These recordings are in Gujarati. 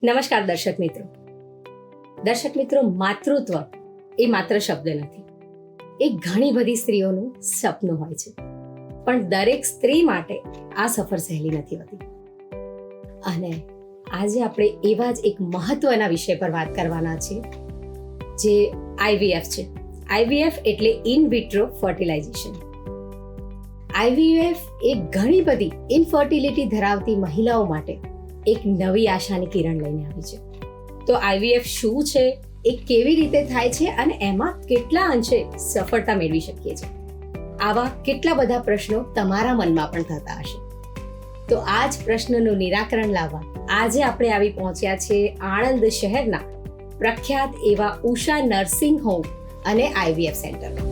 નમસ્કાર દર્શક મિત્રો, માતૃત્વ એ માત્ર શબ્દ નથી, એ ઘણી બધી સ્ત્રીઓનું સપનું હોય છે, પણ દરેક સ્ત્રી માટે આ સફર સહેલી નથી હોતી. અને આજે આપણે એવા જ એક મહત્વના વિષય પર વાત કરવાના છે, જે IVF છે. IVF એટલે ઇન વિટ્રો ફર્ટિલાઇઝેશન. IVF એ ઘણી બધી ઇનફર્ટિલિટી ધરાવતી મહિલાઓ માટે એક નવી આશાની કિરણ લઈને આવી છે. તો IVF શું છે, એ કેવી રીતે થાય છે અને એમાં કેટલા અંશે સફળતા મેળવી શકીએ છીએ, આવા કેટલા બધા પ્રશ્નો તમારા મનમાં પણ થતા હશે. તો આ જ પ્રશ્નનું નિરાકરણ લાવવા આજે આપણે આવી પહોંચ્યા છે આણંદ શહેરના પ્રખ્યાત એવા ઉષા નર્સિંગ હોમ અને IVF સેન્ટરમાં.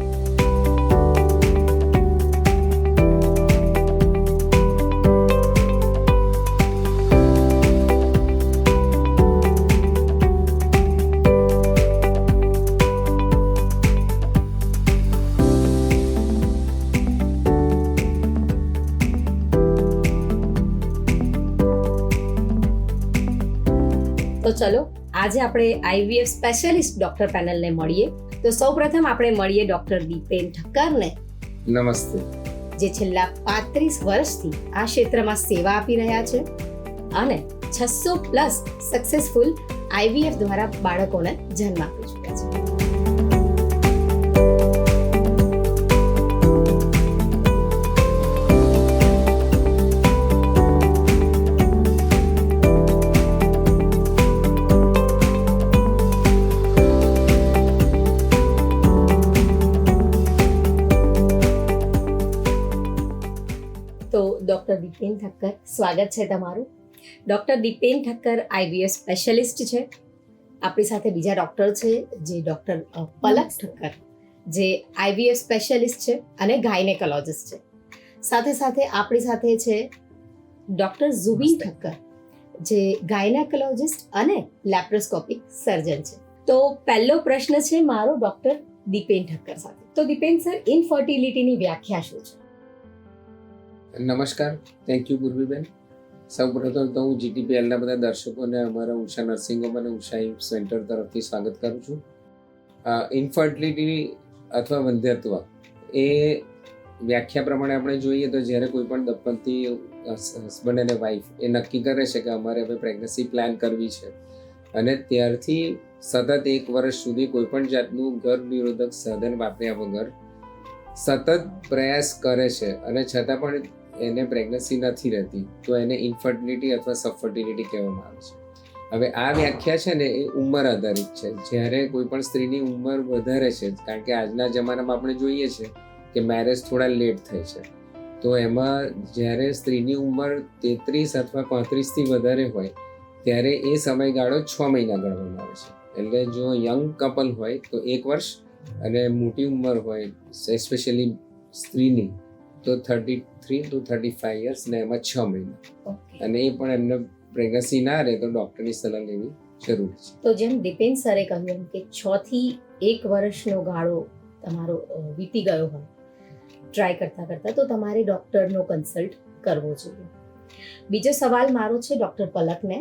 તો ચલો આજે આપણે IVF સ્પેશિયાલિસ્ટ ડોક્ટર પેનલને મળીએ. તો સૌપ્રથમ આપણે મળીએ ડોક્ટર દીપેન ઠક્કરને. નમસ્તે. જે છેલ્લા 35 વર્ષથી આ ક્ષેત્રમાં સેવા આપી રહ્યા છે અને 600+ સક્સેસફુલ IVF દ્વારા બાળકોને જન્મ આપી ચૂક્યા છે. તો ડૉક્ટર દીપેન ઠક્કર, સ્વાગત છે તમારું. Doctor Dipen Thakkar IVF specialist છે. આપણી સાથે બીજા ડૉક્ટર છે, જે ડૉક્ટર પલક ઠક્કર, જે IVF સ્પેશિયાલિસ્ટ છે અને ગાયનેકોલોજિસ્ટ છે. સાથે સાથે આપણી સાથે છે ડૉક્ટર ઝુબીન ઠક્કર, જે ગાયનેકોલોજિસ્ટ અને લેપ્રોસ્કોપિક સર્જન છે. તો પહેલો પ્રશ્ન છે મારો ડૉક્ટર દીપેન ઠક્કર સાથે. તો દીપેન સર, ઇનફર્ટિલિટીની વ્યાખ્યા શું છે? નમસ્કાર, થેન્ક યુ પૂર્વીબેન. સૌપ્રથમ તો હું GTPLના બધા દર્શકોને અમારા ઉષા નર્સિંગ હોમ અને ઉષા IVF સેન્ટર તરફથી સ્વાગત કરું છું. ઇનફર્ટિલિટી અથવા વંધ્યત્વ એ વ્યાખ્યા પ્રમાણે આપણે જોઈએ તો જ્યારે કોઈ પણ દંપતી હસબન્ડ અને વાઈફ એ નક્કી કરે છે કે અમારે હવે પ્રેગ્નન્સી પ્લાન કરવી છે અને ત્યારથી સતત 1 વર્ષ સુધી કોઈ પણ જાતનું ગર્ભ નિરોધક સાધન વાપર્યા વગર સતત પ્રયાસ કરે છે અને છતાં પણ એને પ્રેગ્નન્સી નથી રહેતી, તો એને ઇનફર્ટિલિટી અથવા સબફર્ટિલિટી કહેવામાં આવે છે. હવે આ વ્યાખ્યા છે ને એ ઉંમર આધારિત છે. જ્યારે કોઈ પણ સ્ત્રીની ઉંમર વધારે છે, કારણ કે આજના જમાનામાં આપણે જોઈએ છે કે મેરેજ થોડા લેટ થાય છે, તો એમાં જ્યારે સ્ત્રીની ઉંમર 33 અથવા 35થી વધારે હોય ત્યારે એ સમયગાળો 6 મહિના ગણવામાં આવે છે. એટલે જો યંગ કપલ હોય તો 1 વર્ષ અને મોટી ઉંમર હોય એસ્પેશિયલી સ્ત્રીની તો 33 to 35 યર્સ ને એમાં 6 મહિના. અને એ પણ એમને પ્રેગ્નન્સી ના રહે તો ડૉક્ટરની સલાહ લેવી જરૂરી છે. તો જેમ દીપેન સરે કહ્યું એમ કે 6 થી 1 વર્ષનો ગાળો તમારો વીતી ગયો હોય ટ્રાય કરતા તો તમારે ડૉક્ટરનો કન્સલ્ટ કરવો જોઈએ. બીજો સવાલ મારો છે ડૉક્ટર પલકને.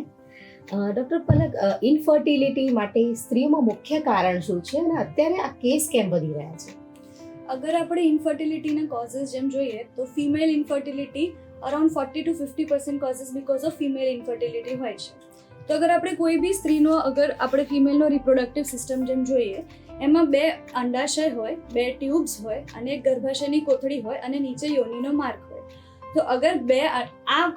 ડૉક્ટર પલક, ઇનફર્ટિલિટી માટે સ્ત્રીઓમાં મુખ્ય કારણ શું છે અને અત્યારે આ કેસ કેમ વધી રહ્યા છે? અગર આપણે ઇનફર્ટિલિટીના કોઝિસ જેમ જોઈએ તો female infertility around 40 to 50% causes because of female infertility હોય છે. તો અગર આપણે કોઈ બી સ્ત્રીનો અગર આપણે ફિમેલનો રિપ્રોડક્ટિવ સિસ્ટમ જેમ જોઈએ એમાં 2 અંડાશય હોય, 2 ટ્યુબ્સ હોય અને એક ગર્ભાશયની કોથળી હોય અને નીચે યોનિનો માર્ગ હોય. તો અગર આ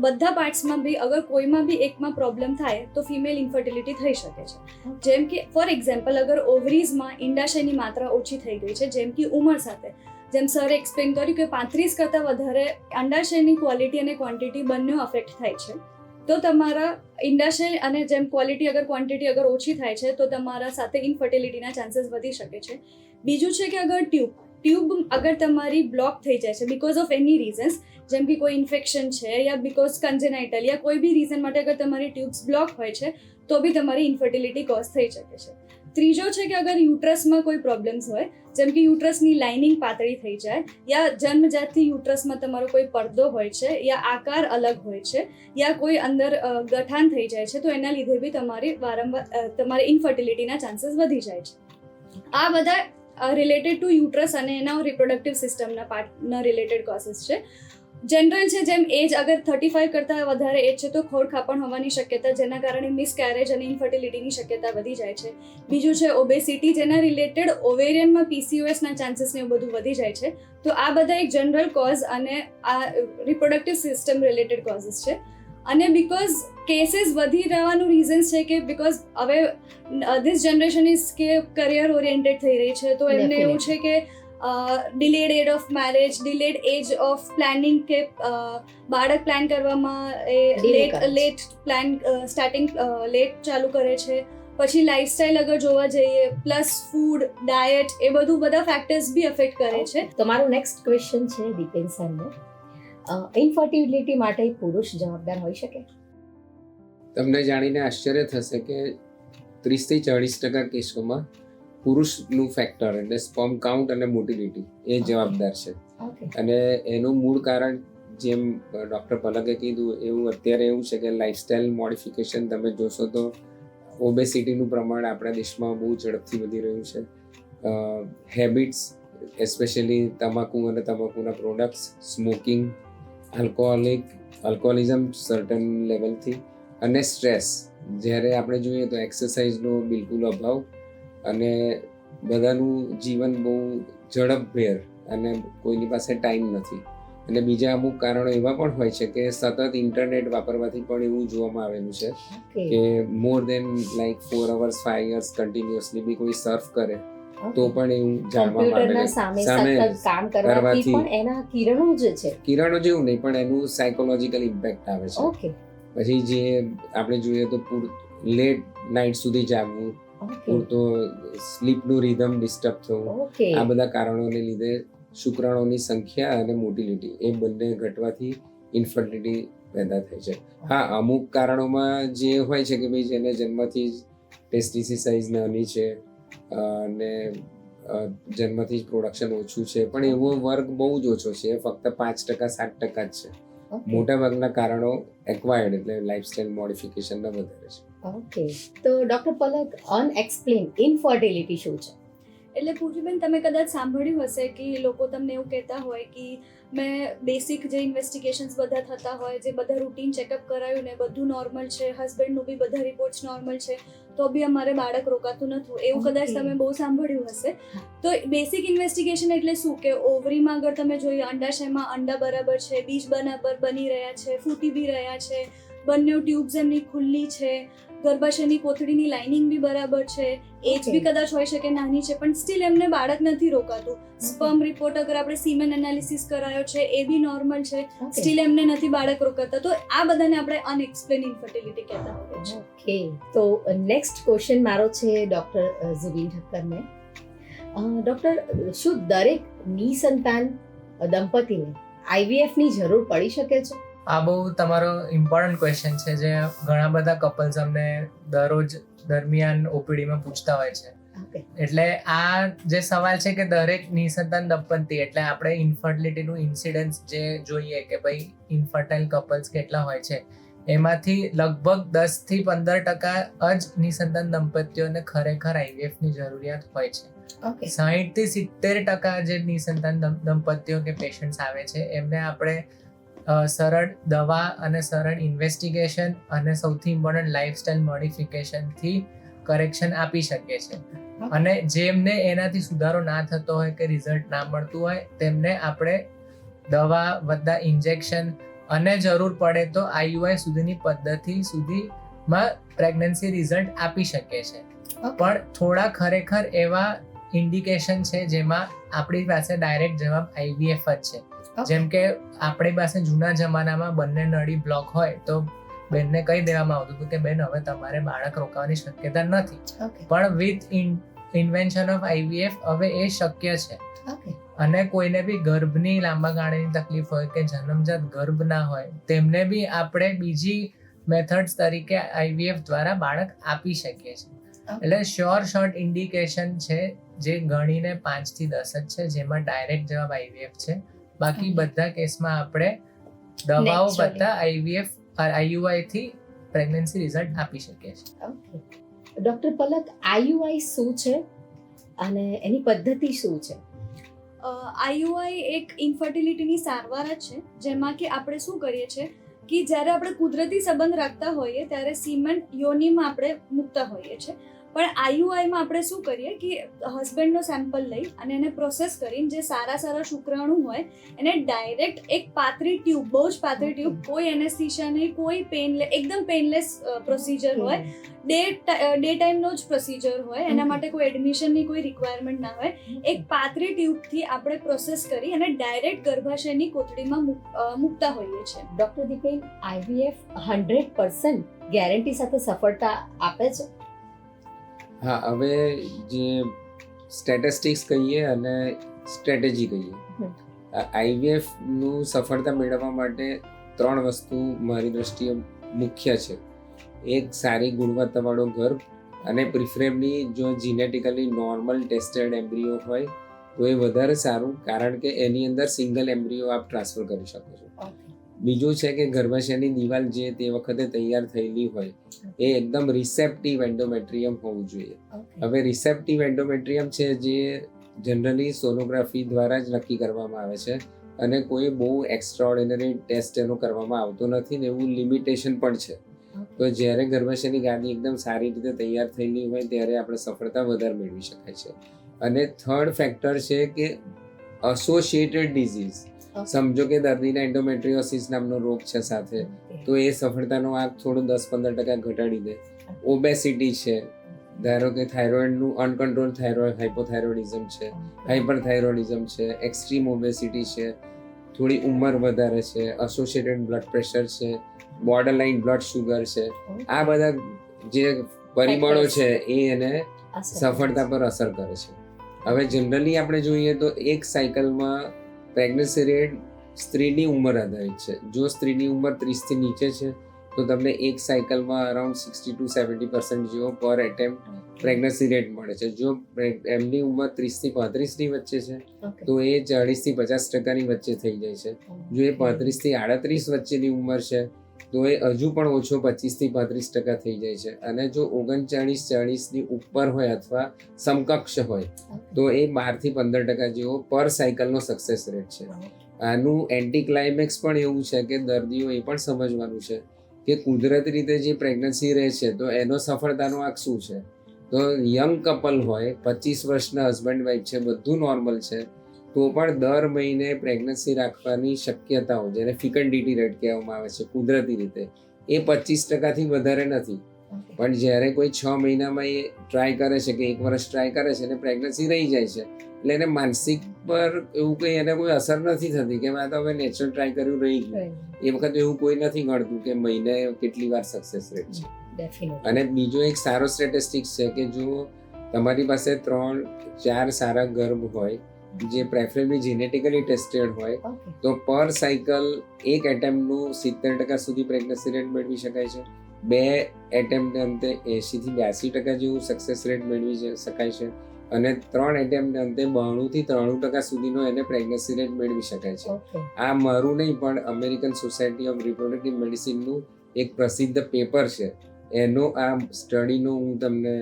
બધા પાર્ટ્સમાં બી અગર કોઈમાં બી એકમાં પ્રોબ્લેમ થાય તો ફિમેલ ઇન્ફર્ટિલિટી થઈ શકે છે. જેમ કે ફોર એક્ઝામ્પલ, અગર ઓવરીઝમાં ઈંડાશયની માત્રા ઓછી થઈ ગઈ છે, જેમ કે ઉંમર સાથે, જેમ સરે એક્સપ્લેન કર્યું કે 35 કરતાં વધારે અંડાશયની ક્વોલિટી અને ક્વોન્ટિટી બંને અફેક્ટ થાય છે. તો તમારા ઈંડાશય અને જેમ ક્વોલિટી અગર ક્વોન્ટિટી અગર ઓછી થાય છે તો તમારા સાથે ઇનફર્ટિલિટીના ચાન્સીસ વધી શકે છે. બીજું છે કે અગર ટ્યુબ અગર તમારી બ્લોક થઈ જાય છે બીકોઝ ઓફ એની રીઝન્સ, જેમ કે કોઈ ઇન્ફેક્શન છે યા બીકોઝ કન્જેનાઇટલ યા કોઈ બી રીઝન માટે અગર તમારી ટ્યુબ્સ બ્લોક હોય છે તો બી તમારી ઇન્ફર્ટિલિટી કોઝ થઈ શકે છે. ત્રીજો છે કે અગર યુટ્રસમાં કોઈ પ્રોબ્લેમ્સ હોય, જેમ કે યુટ્રસની લાઇનિંગ પાતળી થઈ જાય, યા જન્મજાતથી યુટ્રસમાં તમારો કોઈ પડદો હોય છે, યા આકાર અલગ હોય છે, યા કોઈ અંદર ગઠાણ થઈ જાય છે, તો એના લીધે બી તમારે ઇન્ફર્ટિલિટીના ચાન્સીસ વધી જાય છે. આ બધા રિલેટેડ ટુ યુટ્રસ અને એના રિપ્રોડક્ટિવ સિસ્ટમના પાર્ટના રિલેટેડ કોઝિસ છે. જનરલ છે, જેમ એજ અગર 35 કરતાં વધારે એજ છે તો ખોડ ખાપણ હોવાની શક્યતા, જેના કારણે મિસકેરેજ અને ઇન્ફર્ટિલિટીની શક્યતા વધી જાય છે. બીજું છે ઓબેસિટી, જેના રિલેટેડ ઓવેરિયનમાં PCOSના ચાન્સીસ ને એવું બધું વધી જાય છે. તો આ બધા એક જનરલ કોઝ અને આ રિપ્રોડક્ટિવ સિસ્ટમ રિલેટેડ કોઝિસ છે. અને બિકોઝ કેસીસ વધી રહેવાનું રીઝન્સ છે કે બિકોઝ હવે ધીસ જનરેશન ઇઝ કે કરિયર ઓરિએન્ટેડ થઈ રહી છે, તો એમને એવું છે કે delayed age of marriage, delayed age of planning, કે બાળક પ્લાન કરવામાં એ લેટ પ્લાન સ્ટાર્ટિંગ લેટ ચાલુ કરે છે. પછી લાઇફસ્ટાઇલ અગર જોવા જઈએ, પ્લસ ફૂડ, ડાયટ, એ બધું બધા ફેક્ટર્સ બી અફેક્ટ કરે છે. તમારો નેક્સ્ટ ક્વેશ્ચન છે દીપેન સરને, ઇન્ફર્ટિલિટી માટે પુરુષ જવાબદાર હોઈ શકે? તમને જાણીને આશ્ચર્ય થશે કે 30 થી 40% કેસોમાં પુરુષનું ફેક્ટર એટલે સ્પર્મ કાઉન્ટ અને મોટિલિટી એ જવાબદાર છે. અને એનું મૂળ કારણ જેમ ડૉક્ટર પલકે કીધું એવું અત્યારે એવું છે કે લાઇફસ્ટાઇલ મોડિફિકેશન તમે જોશો તો ઓબેસિટીનું પ્રમાણ આપણા દેશમાં બહુ ઝડપથી વધી રહ્યું છે. હેબિટ્સ એસ્પેશિયલી તમાકુ અને તમાકુના પ્રોડક્ટ્સ, સ્મોકિંગ, આલ્કોહોલિઝમ સર્ટન લેવલથી, અને સ્ટ્રેસ. જ્યારે આપણે જોઈએ તો એક્સરસાઇઝનો બિલકુલ અભાવ, અને બધાનું જીવન બહુ ઝડપભેર અને કોઈની પાસે ટાઈમ નથી. અને બીજા અમુક કારણો એવા પણ હોય છે કે સતત ઇન્ટરનેટ વાપરવાથી પણ એવું જોવામાં આવેલું છે કે મોર દેન લાઈક 4 hours 5 years કન્ટિન્યુઅસલી બી કોઈ સર્ફ કરે તો પણ એવું જાણવામાં આવેલું સામે કામ કરવાથી પણ એના કિરણો જે છે, કિરણો જેવું નહીં પણ એનું સાયકોલોજીકલ ઇમ્પેક્ટ આવે છે. પછી જે આપણે જોઈએ તો લેટ નાઇટ સુધી જાગવું, પૂરતો સ્લીપનું રિધમ ડિસ્ટર્બ થવું, આ બધા કારણોને લીધે શુક્રાણુની સંખ્યા અને મોટિલિટી એ બંને ઘટવાથી ઇન્ફર્ટિલિટી પેદા થાય છે. હા, અમુક કારણોમાં જે હોય છે કે ભાઈ જેને જન્મથી જ ટેસ્ટિસી સાઇઝ નાની છે અને જન્મથી જ પ્રોડક્શન ઓછું છે, પણ એવો વર્ગ બહુ જ ઓછો છે, ફક્ત 5% 7% જ છે. મોટા ભાગના કારણો એક્વાયર્ડ એટલે લાઇફસ્ટાઇલ મોડિફિકેશનના વધારે છે. ઓકે, તો ડોક્ટર પલક, અનએક્સપ્લેન ઇન્ફર્ટિલિટી શું છે? એટલે પૂજીબેન, તમે કદાચ સાંભળ્યું હશે કે લોકો તમને એવું કહેતા હોય કે મેં બેસિક જે ઇન્વેસ્ટિગેશન્સ બધા થતા હોય, જે બધા રૂટીન ચેકઅપ કરાયું ને બધું નોર્મલ છે, હસબન્ડનું બી બધા રિપોર્ટ્સ નોર્મલ છે, તો બી અમારે બાળક રોકાતું નથી, એવું કદાચ તમે બહુ સાંભળ્યું હશે. તો બેસિક ઇન્વેસ્ટિગેશન એટલે શું કે ઓવરીમાં અગર તમે જોઈએ અંડાશયમાં અંડા બરાબર છે, બીજ બરાબર બની રહ્યા છે, ફૂટી બી રહ્યા છે, બંને ટ્યુબ્સ એમની ખુલ્લી છે, ગર્ભાશયની કોથળીની લાઇનિંગ બી બરાબર છે, એજ બી કદાચ હોઈ શકે નાની છે, પણ સ્ટીલ એમને બાળક નથી રોકાતું. સ્પર્મ રિપોર્ટ અગર આપણે સીમેન એનાલિસિસ કરાયો છે એ બી નોર્મલ છે, સ્ટીલ એમને નથી બાળક રોકાતા. તો આ બધાને આપણે અનએક્સપ્લેન ઇન્ફર્ટિલિટી કહેતા હોઈએ છીએ. ઓકે, તો નેક્સ્ટ ક્વેશ્ચન મારો છે ડોક્ટર ઝુબીન ઠક્કરને. ડોક્ટર, શું દરેક નિસંતાન દંપતીને IVF ની જરૂર પડી શકે છે? આ બહુ તમારો ઇમ્પોર્ટન્ટ ક્વેશ્ચન છે જે ઘણા બધા કપલ્સ અમને દરરોજ દરમિયાન ઓપીડીમાં પૂછતા હોય છે. એટલે આ જે સવાલ છે કે દરેક નિસંતાન દંપતી એટલે આપણે ઇન્ફર્ટિલિટીનું ઇન્સિડન્સ જે જોઈએ કે ભાઈ ઇન્ફર્ટાઇલ કપલ્સ કેટલા હોય છે, એમાંથી લગભગ 10 થી 15% જ નિસંતાન દંપતીઓને ખરેખર IVF ની જરૂરિયાત હોય છે. 60 થી 70% જે નિસંતાન દંપતીઓ કે પેશન્ટ્સ આવે છે એમને આપણે સરળ દવા અને સરળ ઇન્વેસ્ટિગેશન અને સૌથી ઇમ્પોર્ટન્ટ લાઇફસ્ટાઇલ મોડિફિકેશનથી કરેક્શન આપી શકીએ છીએ. અને જેમને એનાથી સુધારો ના થતો હોય કે રિઝલ્ટ ના મળતું હોય તેમને આપણે દવા વત્તા ઇન્જેક્શન અને જરૂર પડે તો IUI સુધીની પદ્ધતિ સુધીમાં પ્રેગ્નન્સી રિઝલ્ટ આપી શકીએ છીએ. પણ થોડા ખરેખર એવા ઇન્ડિકેશન છે જેમાં આપણી પાસે ડાયરેક્ટ જવાબ IVF જ છે. જેમ કે આપણી પાસે જૂના જમાનામાં બંને નળી બ્લોક હોય તો બેનને કહી દેવામાં આવતું હતું કે બેન હવે તમારે બાળક રોકાવાની શક્યતા નથી, પણ વિથ ઇન્વેન્શન ઓફ IVF હવે એ શક્ય છે. અને કોઈને બી ગર્ભની લાંબા ગાળાની તકલીફ હોય કે જન્મજાત ગર્ભ ના હોય તેમને બી આપણે બીજી મેથડ્સ તરીકે IVF દ્વારા બાળક આપી શકીએ છીએ. એટલે શોર્ટ ઇન્ડિકેશન છે જે ગણીને 5 થી 10 જ છે, જેમાં ડાયરેક્ટ જવાબ IVF છે. બાકી બધા કેસમાં આપણે દવાઓ Naturally. બધા IVF IUI થી પ્રેગ્નન્સી રિઝલ્ટ આપી શકીએ છીએ. ઓકે ડોક્ટર પલક, IUI શું છે અને એની પદ્ધતિ શું છે? આઈયુઆઈ એક ઇન્ફર્ટિલિટીની સારવાર જ છે, જેમાં કે આપણે શું કરીએ છીએ કે જ્યારે આપણે કુદરતી સંબંધ રાખતા હોઈએ ત્યારે સીમેન્ટ યોનિમાં આપણે મૂકતા હોઈએ છીએ. પણ આઈયુઆઈમાં આપણે શું કરીએ કે હસબન્ડનો સેમ્પલ લઈ અને એને પ્રોસેસ કરીને જે સારા શુક્રાણુ હોય એને ડાયરેક્ટ એક પાતળી ટ્યુબ, બહુ જ પાતળી ટ્યુબ, કોઈ એનેસ્થિશિયા નહીં, કોઈ એકદમ પેનલેસ પ્રોસિજર હોય, ડે ટાઈમનો જ પ્રોસિજર હોય, એના માટે કોઈ એડમિશનની કોઈ રિક્વાયરમેન્ટ ના હોય. એક પાતળી ટ્યુબથી આપણે પ્રોસેસ કરી અને ડાયરેક્ટ ગર્ભાશયની કોથળીમાં મૂકતા હોઈએ છીએ. ડોક્ટર દીપેન, IVF 100% ગેરંટી સાથે સફળતા આપે છે? હા, હવે જે સ્ટેટિસ્ટિક્સ કહીએ અને સ્ટ્રેટેજી કહીએ, IVF નું સફળતા મેળવવા માટે 3 વસ્તુ મારી દ્રષ્ટિએ મુખ્ય છે. એક સારી ગુણવત્તાવાળો ગર્ભ, અને પ્રિફરેબલી જો જીનેટિકલી નોર્મલ ટેસ્ટેડ એમ્બ્રિયો હોય તો એ વધારે સારું, કારણ કે એની અંદર સિંગલ એમ્બ્રિયો આપ ટ્રાન્સફર કરી શકો છો. બીજું છે કે ગર્ભાશયની દિવાલ જે તે વખતે તૈયાર થયેલી હોય એ એકદમ રિસેપ્ટિવ એન્ડોમેટ્રિયમ હોવું જોઈએ. હવે રિસેપ્ટિવ એન્ડોમેટ્રિયમ છે જે જનરલી સોનોગ્રાફી દ્વારા જ નક્કી કરવામાં આવે છે, અને કોઈ બહુ એક્સ્ટ્રાઓર્ડિનરી ટેસ્ટ એનો કરવામાં આવતો નથી ને એવું લિમિટેશન પણ છે. તો જ્યારે ગર્ભાશયની ગાદી એકદમ સારી રીતે તૈયાર થયેલી હોય ત્યારે આપણે સફળતા વધારે મેળવી શકાય છે. અને થર્ડ ફેક્ટર છે કે એસોસિએટેડ ડિઝીઝ, સમજો કે દર્દીને એન્ડોમેટ્રિયોસિસ નામનો રોગ છે સાથે, તો એ સફળતાનો આંક થોડો 10-15% ઘટાડી દે. ઓબેસિટી છે, ધારો કે થાઇરોઇડનું અનકન્ટ્રોલ હાઇપોથાઇરોઇડિઝમ છે, હાઇપરથાઇરોઇડિઝમ છે, એક્સ્ટ્રીમ ઓબેસિટી છે, થોડી ઉંમર વધારે છે, એસોસિએટેડ બ્લડ પ્રેશર છે, બોર્ડરલાઇન બ્લડ શુગર છે, આ બધા જે પરિબળો છે એ એને સફળતા પર અસર કરે છે. હવે જનરલી આપણે જોઈએ તો એક સાયકલમાં પ્રેગ્નન્સી રેટ સ્ત્રીની ઉંમર આધારિત છે. જો સ્ત્રીની ઉંમર 30 થી નીચે છે તો તમને એક સાયકલમાં અરાઉન્ડ 60 to 70% જેવો પર એટેમ્પ્ટ પ્રેગ્નન્સી રેટ મળે છે. જો એમની ઉંમર 30 થી 35 ની વચ્ચે છે તો એ 40 થી 50% ની વચ્ચે થઈ જાય છે. જો એ 35 થી 38 વચ્ચેની ઉંમર છે તો એ હજુ પણ ઓછો 25 થી 35% થઈ જાય છે. અને જો 39-40 ની ઉપર હોય અથવા સમકક્ષ હોય તો એ 12 થી 15% જેવો પર સાયકલનો સક્સેસ રેટ છે. આનું એન્ટી ક્લાઇમેક્સ પણ એવું છે કે દર્દીઓ એ પણ સમજવાનું છે કે કુદરતી રીતે જે પ્રેગ્નન્સી રહે છે તો એનો સફળતાનો આંક શું છે. તો યંગ કપલ હોય, 25 વર્ષના હસબન્ડ વાઈફ છે, બધું નોર્મલ છે, તો પણ દર મહિને પ્રેગ્નન્સી રાખવાની શક્યતાઓ, જેને ફિકન્ડિટી રેટ કહેવામાં આવે છે કુદરતી રીતે, એ 25% થી વધારે નથી. પણ જ્યારે કોઈ 6 મહિનામાં એ ટ્રાય કરે છે કે 1 વર્ષ ટ્રાય કરે છે અને પ્રેગ્નન્સી રહી જાય છે, એટલે એને માનસિક પર એવું કંઈ એને કોઈ અસર નથી થતી કે આ તો હવે નેચરલ ટ્રાય કર્યું રહી ગયું. એ વખતે એવું કોઈ નથી ગણતું કે મહિને કેટલી વાર સક્સેસ રેટ છે. અને બીજો એક સારો સ્ટેટિસ્ટિક્સ છે કે જો તમારી પાસે 3-4 સારા ગર્ભ હોય જે પ્રેફરેબલી જેનેટિકલી ટેસ્ટેડ હોય તો પર સાયકલ એક એટેમ્પનું 70% સુધી પ્રેગ્નન્સી રેટ મેળવી શકાય છે. 2 એટેમ્પને અંતે 80 થી 82% જેવું સક્સેસ રેટ મેળવી શકાય છે. અને 3 એટેમ્પને અંતે 92 થી 93% સુધીનો એને પ્રેગ્નન્સી રેટ મેળવી શકાય છે. આ મારું નહીં પણ અમેરિકન સોસાયટી ઓફ રિપ્રોડક્ટિવ મેડિસિનનું એક પ્રસિદ્ધ પેપર છે, એનો આ સ્ટડીનો હું તમને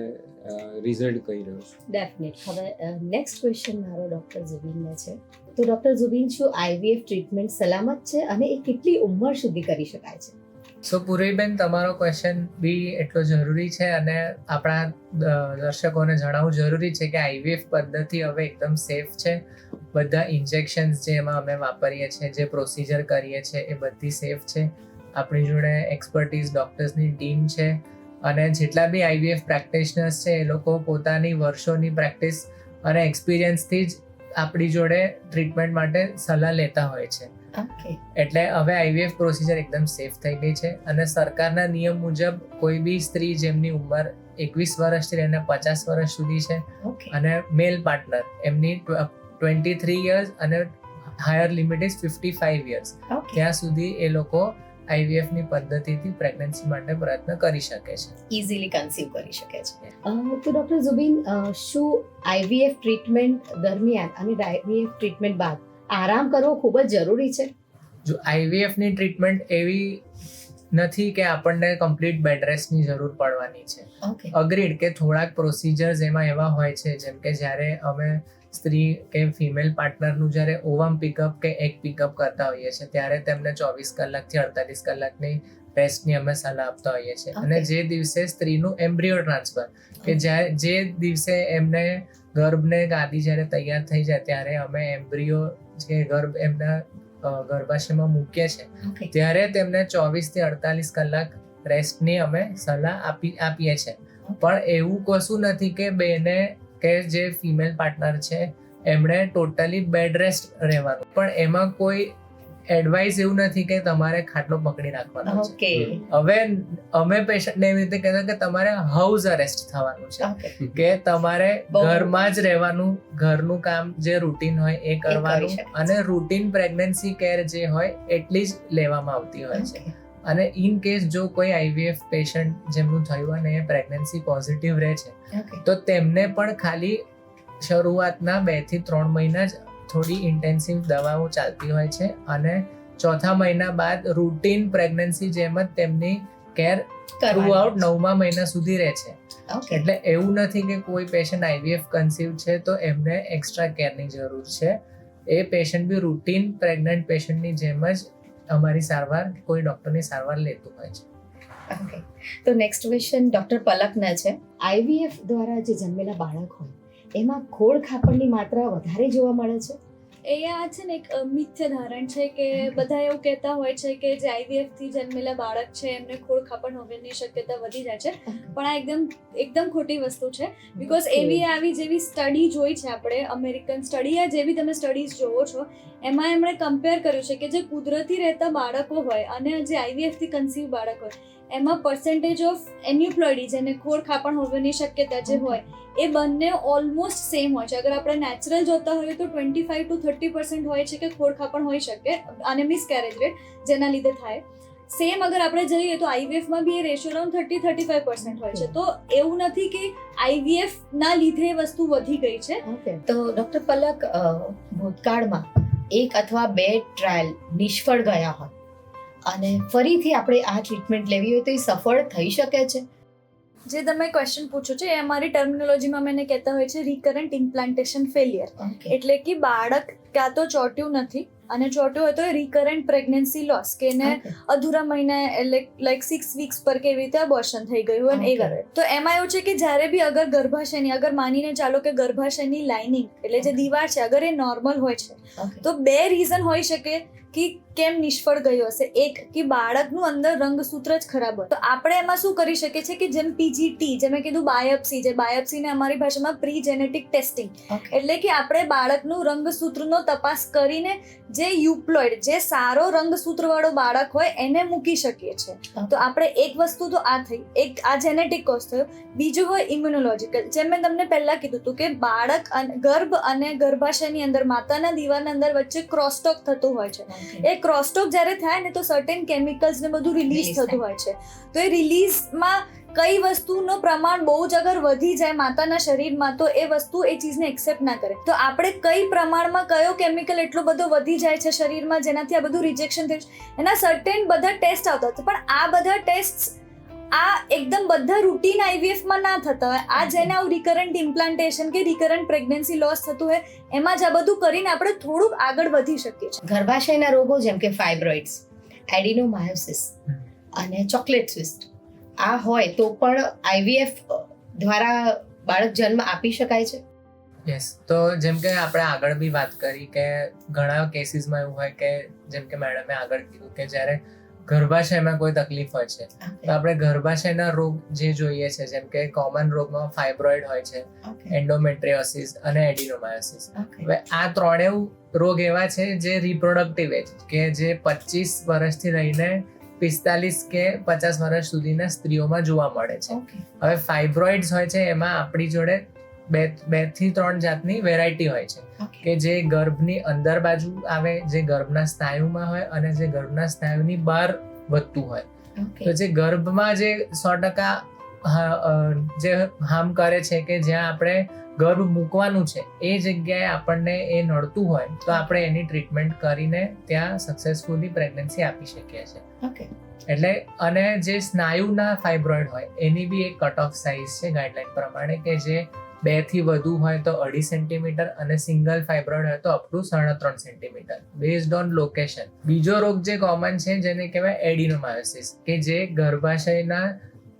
રિઝલ્ટ કહી રહ્યો છું. ડેફિનેટ. હવે નેક્સ્ટ ક્વેશ્ચન મારો ડોક્ટર ઝુબીનને છે. તો ડોક્ટર ઝુબીન, શું IVF ટ્રીટમેન્ટ સલામત છે અને એ કેટલી ઉંમર સુધી કરી શકાય છે? સો પૂર્વીબેન, તમારો ક્વેશ્ચન બી એટલો જરૂરી છે અને આપણા દર્શકોને જણાવવું જરૂરી છે કે IVF પદ્ધતિ હવે એકદમ સેફ છે. બધા ઇન્જેક્શન્સ જે એમાં અમે વાપરીએ છીએ, જે પ્રોસિજર કરીએ છીએ એ બધી સેફ છે. આપણી જોડે એક્સપર્ટીઝ ડોક્ટર્સની ટીમ છે અને જેટલા બી IVF પ્રેક્ટિશનર્સ છે એ લોકો પોતાની વર્ષોની પ્રેક્ટિસ અને એક્સપિરિયન્સથી જ આપણી જોડે ટ્રીટમેન્ટ માટે સલાહ લેતા હોય છે. એટલે હવે IVF પ્રોસિજર એકદમ સેફ થઈ ગઈ છે અને સરકારના નિયમ મુજબ કોઈ બી સ્ત્રી જેમની ઉંમર 21 વર્ષથી લઈને 50 વર્ષ સુધી છે અને મેલ પાર્ટનર એમની 23 years અને હાયર લિમિટ ઇઝ 55 years, ત્યાં સુધી એ લોકો IVF ની પદ્ધતિથી પ્રેગ્નન્સી માટે પ્રયત્ન કરી શકે છે. ઇઝીલી કન્સીવ કરી શકે છે. તો ડૉક્ટર ઝુબીન, શું IVF ટ્રીટમેન્ટ દરમિયાન અને IVF ટ્રીટમેન્ટ બાદ આરામ કરવો ખૂબ જ જરૂરી છે? જો IVF ની ટ્રીટમેન્ટ એવી નથી કે આપણને કમ્પ્લીટ બેડ રેસ્ટની જરૂર પડવાની છે. ઓકે. અગ્રીડ કે થોડાક પ્રોસિજર્સ એમાં એવા હોય છે, જેમ કે જ્યારે અમે સ્ત્રી કે ફિમેલ પાર્ટનરનું જ્યારે ઓવમ પિકઅપ કે એગ પિકઅપ કરતા હોઈએ છીએ ત્યારે તેમને 24 કલાકથી 48 કલાકની રેસ્ટની અમે સલાહ આપતા હોઈએ છીએ. અને જે દિવસે સ્ત્રીનું એમ્બ્રિયો ટ્રાન્સફર કે જે દિવસે એમને ગર્ભને ગાદી જ્યારે તૈયાર થઈ જાય ત્યારે અમે એમ્બ્રિયો જે ગર્ભ એમના ગર્ભાશયમાં મૂકીએ છીએ ત્યારે તેમને 24 થી 48 કલાક રેસ્ટની અમે સલાહ આપીએ છીએ. પણ એવું કશું નથી કે બેને કે જે ફિમેલ પાર્ટનર છે એમણે ટોટલી બેડ રેસ્ટ રહેવાનું, પણ એમાં કોઈ એડવાઇસ એવું નથી કે તમારે ખાટલો પકડી રાખવાનો છે. ઓકે. હવે અમે પેશન્ટને એવી રીતે કહેતા કે તમારે હાઉસ અરેસ્ટ થવાનું છે, ઓકે. કે તમારે બહુ. ઘરમાં જ રહેવાનું, ઘરનું કામ જે રૂટીન હોય એ કરવાનું, શકાય છે. અને રૂટીન પ્રેગ્નન્સી કેર જે હોય એટલી જ લેવામાં આવતી હોય છે. અને ઇન કેસ જો કોઈ IVF પેશન્ટ જેમનું થયું અને એ પ્રેગ્નન્સી પોઝિટિવ રહે છે ઓકે. તો તેમને પણ ખાલી શરૂઆતના 2 થી 3 મહિના જ થોડી ઇન્ટેન્સિવ દવાઓ ચાલતી હોય છે, અને ચોથા મહિના બાદ રૂટીન પ્રેગ્નન્સી જેમ જ તેમની કેર થ્રુ આઉટ 9મા મહિના સુધી રહે છે. ઓકે. એટલે એવું નથી કે કોઈ પેશન્ટ IVF કન્સીવ છે તો એમને એક્સ્ટ્રા કેરની જરૂર છે. એ પેશન્ટ બી રૂટીન પ્રેગ્નન્ટ પેશન્ટની જેમ જ અમારી સારવાર કોઈ ડૉક્ટરની સારવાર લેતું હોય છે. ઓકે. તો નેક્સ્ટ ક્વેશ્ચન ડૉક્ટર પલકના છે. IVF દ્વારા જે જન્મેલા બાળક હોય એમાં ખોળ ખાપણની માત્રા વધારે જોવા મળે છે? એ આ છે ને એક મિથ્ય ધારણ છે કે બધા એવું કહેતા હોય છે કે જે IVF થી જન્મેલા બાળક છે એમને ખોળ ખાપણ હોવાની શક્યતા વધી જાય છે, પણ આ એકદમ ખોટી વસ્તુ છે. બીકોઝ આવી જેવી સ્ટડી જોઈ છે આપણે, અમેરિકન સ્ટડી, આ જેવી તમે સ્ટડીઝ જોવો છો એમાં એમણે કમ્પેર કર્યું છે કે જે કુદરતી રહેતા બાળકો હોય અને જે IVF થી કન્સીવ બાળક હોય એમાં પર્સન્ટેજ ઓફ એન્યુપ્લોઇડી જેને ખોળ ખાપણ હોવાની શક્યતા જે હોય એ બંને ઓલમોસ્ટ સેમ હોય છે. અગર આપણે નેચરલ જોતા હોઈએ તો 25 to 30% હોય છે કે ખોળ ખાપણ હોઈ શકે અને મિસકેરેજ રેટ જેના લીધે થાય. સેમ અગર આપણે જોઈએ તો IVF માં બી એ રેશિયો અરાઉન્ડ 30-35% હોય છે. તો એવું નથી કે IVF ના લીધે એ વસ્તુ વધી ગઈ છે. ઓકે. તો ડૉક્ટર પલક, ભૂતકાળમાં 1 અથવા 2 ટ્રાયલ નિષ્ફળ ગયા હોય અને ફરીથી આપણે આ ટ્રીટમેન્ટ લેવી હોય તો એ સફળ થઈ શકે છે? જે તમે ક્વેશ્ચન પૂછો છો એ અમારી ટર્મિનોલોજીમાં મેં કહેતા હોય છે રિકરન્ટ ઇમ્પ્લાન્ટેશન ફેલિયર. ઓકે. એટલે કે બાળક ક્યાં તો ચોટ્યું નથી અને ચોટ્યું હોય તો એ રિકરન્ટ પ્રેગ્નન્સી લોસ કે એને અધૂરા મહિના લાઈક 6 વીક્સ પર કેવી રીતે અબોર્શન થઈ ગયું અને એ કરે. તો એમાં એવું છે કે જ્યારે બી અગર ગર્ભાશયની, અગર માનીને ચાલો કે ગર્ભાશયની લાઇનિંગ એટલે જે દીવાલ છે અગર એ નોર્મલ હોય છે તો 2 રીઝન હોઈ શકે કે કેમ નિષ્ફળ ગયો હશે. એક કે બાળકનું અંદર રંગસૂત્ર જ ખરાબ હોય. તો આપણે એમાં શું કરી શકીએ છીએ કે જેમ PGT, જે મેં કીધું બાયોપ્સી, જે બાયોપ્સીને અમારી ભાષામાં પ્રી જેનેટિક ટેસ્ટિંગ, એટલે કે આપણે બાળકનું રંગસૂત્રનો તપાસ કરીને જે યુપ્લોઇડ, જે સારો રંગસૂત્રવાળો બાળક હોય એને મૂકી શકીએ છીએ. તો આપણે એક વસ્તુ તો આ થઈ, એક આ જેનેટિક કોઝ થયો. બીજું હોય ઇમ્યુનોલોજીકલ, જેમ મેં તમને પહેલા કીધું હતું કે બાળક ગર્ભ અને ગર્ભાશયની અંદર માતાના દીવાના અંદર વચ્ચે ક્રોસટોક થતું હોય છે. એ ક્રોસટોક જ્યારે થાય ને તો સર્ટેન કેમિકલ્સ ને બધું રિલીઝ થતું હોય છે. તો એ રિલીઝમાં કઈ વસ્તુનું પ્રમાણ બહુ જ અગર વધી જાય માતાના શરીરમાં તો એ વસ્તુ એ ચીજને એક્સેપ્ટ ના કરે. તો આપણે કઈ પ્રમાણમાં કયો કેમિકલ એટલો બધો વધી જાય છે શરીરમાં જેનાથી આ બધું રિજેક્શન થયું છે, એના સર્ટેન બધા ટેસ્ટ આવતા હતા. પણ આ બધા ટેસ્ટ આ એકદમ બધા રૂટીન IVFમાં ના થતા હોય. આ જેને આવું રિકરન્ટ ઇમ્પ્લાન્ટેશન કે રિકરન્ટ પ્રેગ્નન્સી લોસ થતું હોય એમાં જ આ બધું કરીને આપણે થોડુંક આગળ વધી શકીએ છીએ. ગર્ભાશયના રોગો જેમ કે ફાઇબ્રોઇડ્સ, એડિનોમાયોસિસ અને ચોકલેટ ટ્વિસ્ટ આ હોય તો પણ IVF દ્વારા બાળક જન્મ આપી શકાય છે? યસ. તો જેમ કે આપણે આગળ બી વાત કરી કે ઘણા કેસીસમાં એવું હોય કે જેમ કે મેડમે આગળ કીધું કે જ્યારે ગર્ભાશયમાં કોઈ તકલીફ હોય છે તો આપણે ગર્ભાશયના રોગ જે જોઈએ છે જેમ કે કોમન રોગમાં ફાઇબ્રોઇડ હોય છે, એન્ડોમેટ્રિયોસિસ અને એડિનોમાયોસિસ. હવે આ ત્રણેય રોગ એવા છે જે રિપ્રોડક્ટિવ એજ કે જે 25 વર્ષથી લઈને 45 કે 50 વર્ષ સુધીના સ્ત્રીઓમાં જોવા મળે છે. હવે ફાઇબ્રોઇડ્સ હોય છે એમાં આપણી જોડે 2 થી 3 જાતની વેરાયટી હોય છે કે જે ગર્ભની અંદર બાજુ આવે, જે ગર્ભના સ્નાયુમાં હોય અને જે ગર્ભના સ્નાયુની બહાર વધતું હોય. ઓકે તો જે ગર્ભમાં જે 100% જે હાર્મ કરે છે કે જ્યાં આપણે ગર્ભ મૂકવાનું છે એ જગ્યાએ આપણને એ નડતું હોય તો આપણે એની ટ્રીટમેન્ટ કરીને ત્યાં સક્સેસફુલી પ્રેગ્નન્સી આપી શકીએ છીએ. ઓકે એટલે અને જે સ્નાયુના ફાઇબ્રોઇડ હોય એની બી એક કટ ઓફ સાઇઝ છે ગાઈડલાઈન પ્રમાણે કે જે 2 થી વધુ હોય તો 2.5 સેન્ટીમીટર અને સિંગલ ફાઇબ્રોઇડ હોય તો up to 3.5 centimetre based on location. બીજો રોગ જે કોમન છે જેને કહેવાય એડિનોમાયોસિસ કે જે ગર્ભાશયના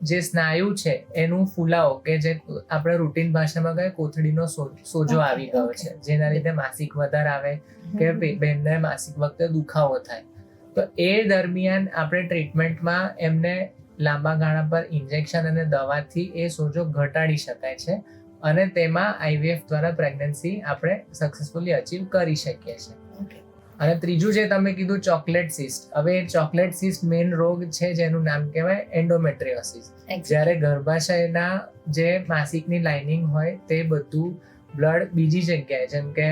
જે સ્નાયુ છે એનું ફૂલાવો કે જે આપણે રૂટીન ભાષામાં કહીએ કોથળીનો સોજો આવી ગયો છે જેના લીધે માસિક વધાર આવે કે બહેનને માસિક વખતે દુખાવો થાય. તો એ દરમિયાન આપણે ટ્રીટમેન્ટમાં એમને લાંબા ગાળા પર ઇન્જેક્શન અને દવાથી એ સોજો ઘટાડી શકાય છે અને તેમાં IVF દ્વારા પ્રેગ્નન્સી આપણે સક્સેસફુલી અચીવ કરી શકીએ છીએ. ઓકે અને ત્રીજું જે તમે કીધું ચોકલેટ સિસ્ટ, હવે ચોકલેટ સિસ્ટ મેઇન રોગ છે જેનું નામ કહેવાય એન્ડોમેટ્રિયોસિસ. જ્યારે ગર્ભાશયના જે માસિકની લાઇનિંગ હોય તે બધું બ્લડ બીજી જગ્યાએ જેમ કે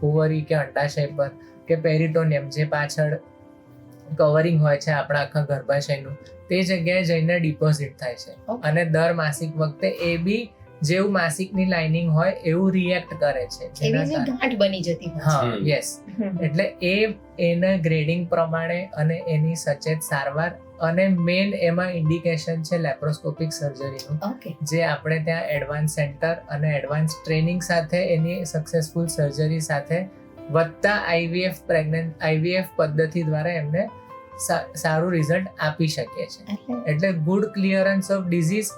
ઓવરી કે અંડાશય પર કે પેરિટોનિયમ જે પાછળ કવરિંગ હોય છે આપણા આખા ગર્ભાશયનું તે જગ્યાએ જઈને ડિપોઝિટ થાય છે અને દર માસિક વખતે એ બી જેવું માસિકની લાઇનિંગ હોય એવું રિએક્ટ કરે છે એવી જે ગાંઠ બની જતી હોય. હા યસ. એટલે એના ગ્રેડિંગ પ્રમાણે અને એની સચેત સારવાર અને મેઇન એમાં ઇન્ડિકેશન છે લેપ્રોસ્કોપિક સર્જરીનું ઓકે જે આપણે ત્યાં એડવાન્સ સેન્ટર અને એડવાન્સ ટ્રેનિંગ સાથે એની સક્સેસફુલ સર્જરી સાથે વધતા IVF પદ્ધતિ દ્વારા એમને સારું રિઝલ્ટ આપી શકીએ છીએ. એટલે ગુડ ક્લિયરન્સ ઓફ ડિઝીઝ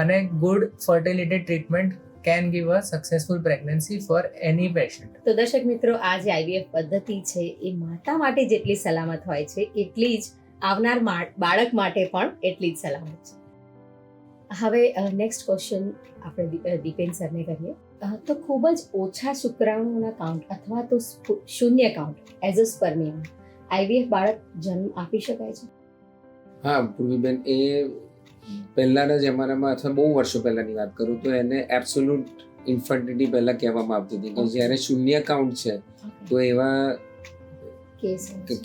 અને good fertility treatment can give a successful pregnancy for any patient. તો દર્શક મિત્રો, આ જે IVF પદ્ધતિ છે એ માતા માટે જેટલી સલામત હોય છે એટલી જ આવનાર બાળક માટે પણ એટલી જ સલામત છે. હવે નેક્સ્ટ ક્વેશ્ચન આપણે દીપેન સરને કરીએ. તો ખૂબ જ ઓછા શુક્રાણુઓના કાઉન્ટ અથવા તો શૂન્ય કાઉન્ટ એઝ અ સ્પર્મિયમ IVF બાળક જન્મ આપી શકાય છે? હા પૂર્વીબેન, એ પહેલાના જમાનામાં અથવા બહુ વર્ષો પહેલાની વાત કરું તો એને એબ્સોલ્યુટ ઇન્ફર્ટિલિટી પહેલા કહેવામાં આવતી હતી કે જ્યારે શૂન્ય કાઉન્ટ છે તો એવા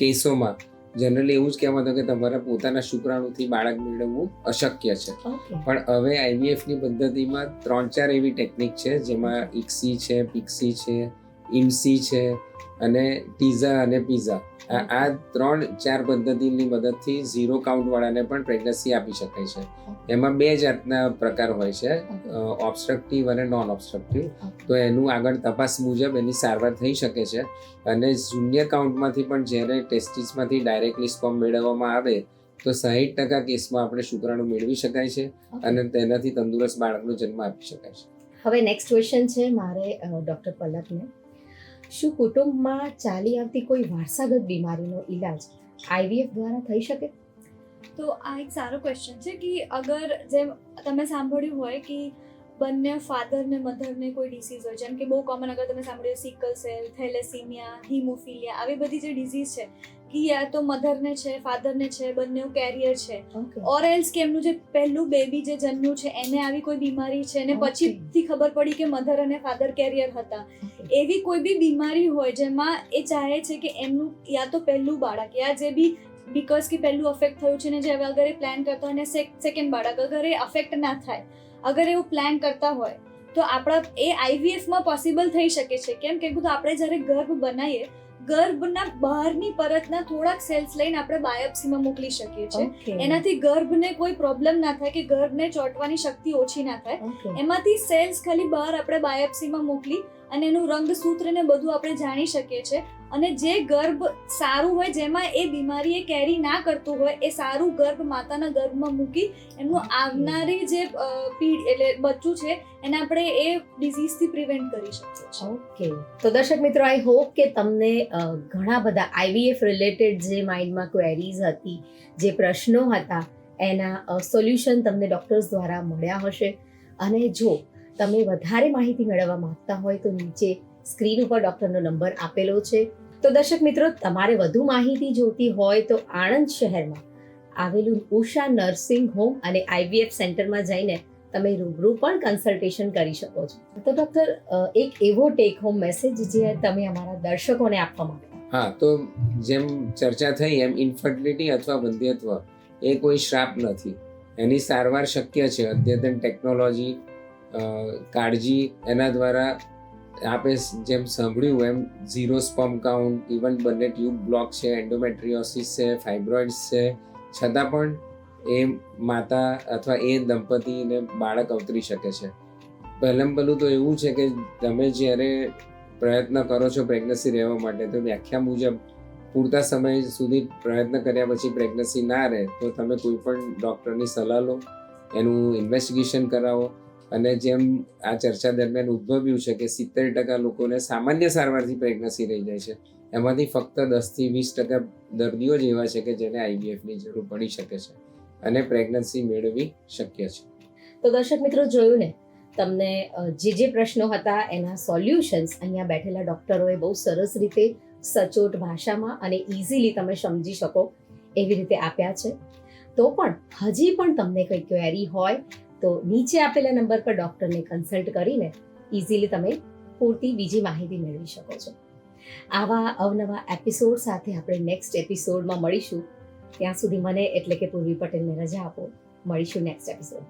કેસોમાં જનરલી એવું જ કહેવાતું કે તમારા પોતાના શુક્રાણુથી બાળક મેળવવું અશક્ય છે. પણ હવે IVF ની પદ્ધતિમાં 3-4 એવી ટેકનિક છે જેમાં ICSI છે, PICSI છે, IMSI છે અને ટીઝા અને પીઝા. આ 3-4 પદ્ધતિની મદદથી 0 કાઉન્ટ વાળાને પણ પ્રેગ્નન્સી આપી શકાય છે. એમાં 2 જાતના પ્રકાર હોય છે, ઓબ્સ્ટ્રક્ટિવ અને નોન ઓબ્સ્ટ્રક્ટિવ. તો એનું આગળ તપાસ મુજબ એની સારવાર થઈ શકે છે અને શૂન્ય કાઉન્ટમાંથી પણ જ્યારે ટેસ્ટિસમાંથી ડાયરેક્ટલી સ્પર્મ મેળવવામાં આવે તો 60% કેસમાં આપણે શુક્રાણુ મેળવી શકાય છે અને તેનાથી તંદુરસ્ત બાળકનો જન્મ આપી શકાય છે. હવે નેક્સ્ટ ક્વેશ્ચન છે મારે ડૉક્ટર પલકને. શું કુટુંબમાં ચાલી આવતી કોઈ વારસાગત બીમારીનો ઈલાજ IVF દ્વારા થઈ શકે? તો આ એક સારો ક્વેશ્ચન છે કે અગર જેમ તમે સાંભળ્યું હોય કે બંને ફાધર ને મધર ને કોઈ ડિસીઝ હોય, જેમ કે બહુ કોમન અગર તમે સાંભળ્યું સિકલ સેલ, થેલેસીમિયા, હિમોફિલિયા, આવી બધી જે ડિઝીઝ છે કે યા તો મધર ને છે, ફાધર ને છે, બંને કેરિયર છે, ઓર એલ્સ કે એમનું જે પહેલું બેબી જે જન્મ્યું છે એને આવી કોઈ બીમારી છે અને પછીથી ખબર પડી કે મધર અને ફાધર કેરિયર હતા, એવી કોઈ બી બીમારી હોય જેમાં એ ચાહે છે કે એમનું યા તો પહેલું બાળક યા જે બી બીકોઝ કે પહેલું અફેક્ટ થયું છે ને જે અગર એ પ્લાન કરતા હોય અને સેકન્ડ બાળક અગર એ અફેક્ટ ના થાય, અગર એવું પ્લાન કરતા હોય તો આપણા એ IVF માં પોસિબલ થઈ શકે છે. કેમ કે આપણે જ્યારે ગર્ભ બનાવીએ, ગર્ભના બહારની પરતના થોડાક સેલ્સ લઈને આપણે બાયોપ્સીમાં મોકલી શકીએ છીએ. એનાથી ગર્ભને કોઈ પ્રોબ્લેમ ના થાય કે ગર્ભને ચોંટવાની શક્તિ ઓછી ના થાય. એમાંથી સેલ્સ ખાલી બહાર આપણે બાયોપ્સીમાં મોકલી અને એનું રંગસૂત્ર ને બધું આપણે જાણી શકીએ છીએ. અને જે ગર્ભ સારું હોય, જેમાં એ બીમારી એ કેરી ના કરતું હોય, એ સારું ગર્ભ માતાના ગર્ભમાં મૂકી એનું આવનારી જે એટલે બચ્ચું છે એને આપણે એ ડિઝીઝથી પ્રિવેન્ટ કરી શકીએ છીએ. ઓકે, તો દર્શક મિત્રો, આઈ હોપ કે તમને ઘણા બધા IVF રિલેટેડ જે માઇન્ડમાં ક્વેરીઝ હતી, જે પ્રશ્નો હતા, એના સોલ્યુશન તમને ડોક્ટર્સ દ્વારા મળ્યા હશે. અને જો તમે વધારે માહિતી મેળવવા માંગતા હોય તો નીચે સ્ક્રીન ઉપર ડૉક્ટરનો નંબર આપેલો છે. તો દર્શક મિત્રો, તમારે વધુ માહિતી જોતી હોય તો આણંદ શહેરમાં આવેલું ઉષા નર્સિંગ હોમ અને IVF સેન્ટરમાં જઈને તમે રૂબરૂ પણ કન્સલ્ટેશન કરી શકો છો. તો ડૉક્ટર, એક એવો ટેક હોમ મેસેજ જે તમે અમારા દર્શકોને આપવા માંગતા? હા, તો જેમ ચર્ચા થઈ એમ ઇન્ફર્ટિલિટી અથવા વંધ્યત્વ એ કોઈ શ્રાપ નથી. એની સારવાર શક્ય છે. અદ્યતન ટેકનોલોજી, કાળજી, એના દ્વારા આપે જેમ સાંભળ્યું એમ ઝીરો સ્પર્મ કાઉન્ટ, ઇવન બંને ટ્યુબ બ્લોક છે, એન્ડોમેટ્રિયોસિસ છે, ફાઇબ્રોઇડ્સ છે, છતાં પણ એ માતા અથવા એ દંપતીને બાળક અવતરી શકે છે. પહેલું તો એવું છે કે તમે જ્યારે પ્રયત્ન કરો છો પ્રેગ્નન્સી રહેવા માટે, તો વ્યાખ્યા મુજબ પૂરતા સમય સુધી પ્રયત્ન કર્યા પછી પ્રેગ્નન્સી ના રહે તો તમે કોઈ પણ ડૉક્ટરની સલાહ લો, એનું ઇન્વેસ્ટિગેશન કરાવો. અને જેમ આ ચર્ચા દરમિયાન ઉદ્ભવ્યું છે કે 70% લોકોને સામાન્ય સારવારથી પ્રેગ્નન્સી રહી જાય છે, એમાંથી ફક્ત 10-20% દર્દીઓ જ એવા છે કે જેને આઈવીએફની જરૂર પડી શકે છે અને પ્રેગ્નન્સી મેળવવી શક્ય છે. તો દર્શક મિત્રો, જોયું ને, તમને જે પ્રશ્નો હતા એના સોલ્યુશન્સ અહીંયા બેઠેલા ડૉક્ટરોએ બહુ સરસ રીતે સચોટ ભાષામાં અને ઇઝીલી તમે સમજી શકો એવી રીતે આપ્યા છે. તો પણ હજી પણ તમને કંઈ ક્વેરી હોય તો નીચે આપેલા નંબર પર ડૉક્ટરને કન્સલ્ટ કરીને ઇઝીલી તમે પૂરતી બીજી માહિતી મેળવી શકો છો. આવા અવનવા એપિસોડ સાથે આપણે નેક્સ્ટ એપિસોડમાં મળીશું. ત્યાં સુધી મને એટલે કે પૂર્વી પટેલને રજા આપો. મળીશું નેક્સ્ટ એપિસોડ.